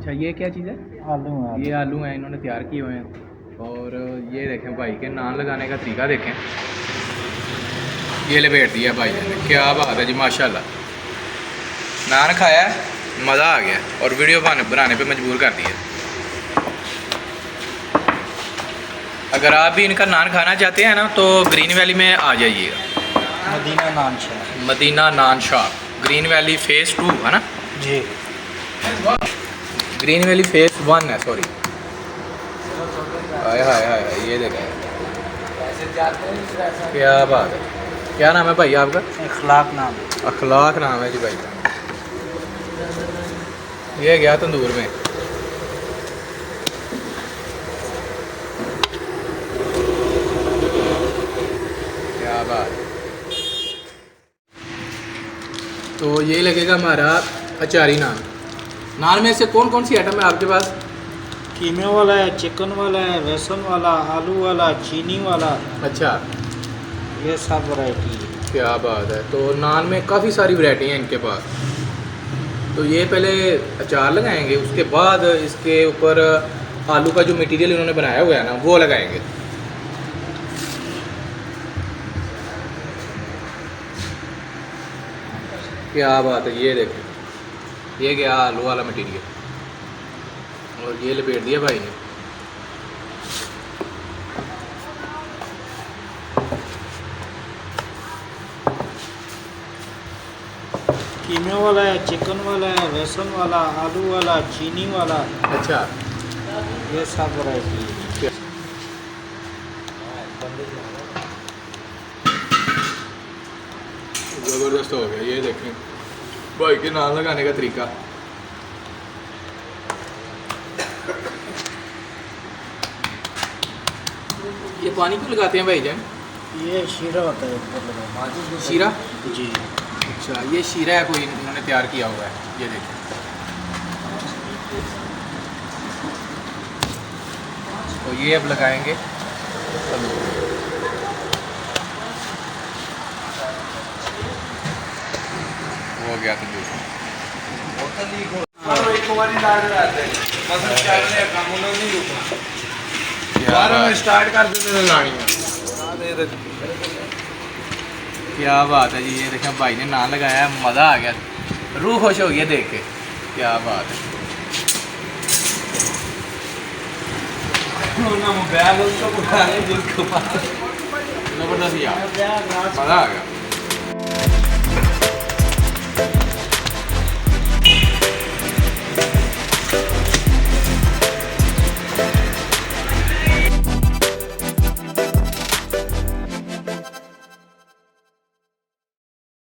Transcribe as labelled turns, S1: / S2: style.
S1: अच्छा ये क्या चीज़ है?
S2: आलू है।
S1: ये आलू हैं, इन्होंने तैयार किए हुए हैं। और ये देखें भाई के नान लगाने का तरीका देखें। ये लपेट दिया भाई ने, क्या बात है जी, माशाल्लाह। नान खाया, मज़ा आ गया और वीडियो बनाने पे मजबूर कर दिया। अगर आप भी इनका नान खाना चाहते हैं ना तो ग्रीन वैली में आ जाइएगा।
S2: मदीना नान शाह।
S1: मदीना नान शॉप, ग्रीन वैली फेज़ 2 है ना
S2: जी।
S1: ग्रीन वैली फेज़ 1 है, सॉरी। हाय हाय हाय, ये देखें क्या बात है। क्या नाम है भाई आपका?
S2: इखलाक नाम।
S1: अखलाक नाम है जी भाई का। ये गया तंदूर में। क्या बात। तो ये लगेगा हमारा अचारी नान। नान में से कौन कौन सी आइटम है आपके पास?
S2: कीमे वाला है, चिकन वाला है, बेसन वाला, आलू वाला, चीनी वाला।
S1: अच्छा,
S2: ये सब वैरायटी है।
S1: क्या बात है। तो नान में काफ़ी सारी वैरायटी हैं इनके पास। तो ये पहले अचार लगाएंगे, उसके बाद इसके ऊपर आलू का जो मटेरियल इन्होंने बनाया हुआ है ना वो लगाएंगे। क्या बात है, ये देखें, ये गया आलू वाला मटेरियल और ये लपेट दिया भाई ने।
S2: कीमे वाला है, चिकन वाला है, बेसन वाला, आलू वाला, चीनी वाला।
S1: अच्छा,
S2: ये सब वैरायटी है।
S1: ज़बरदस्त हो गया। ये देखें भाई के नान लगाने का तरीका। ये पानी क्यों लगाते हैं भाई जान?
S2: ये शीरा होता है ऊपर लगा।
S1: शीरा?
S2: जी।
S1: अच्छा, ये शीरा है कोई इन्होंने तैयार किया हुआ है, ये देखें। तो ये अब लगाएंगे आलू। हो गया तंदूर।
S2: स्टार्ट कर देते लानी।
S1: क्या बात है जी, ये देखें भाई ने नान लगाया है, मज़ा आ गया, रूह खुश हो गई देख के। क्या बात है। जबरदस्त यार, मज़ा आ गया।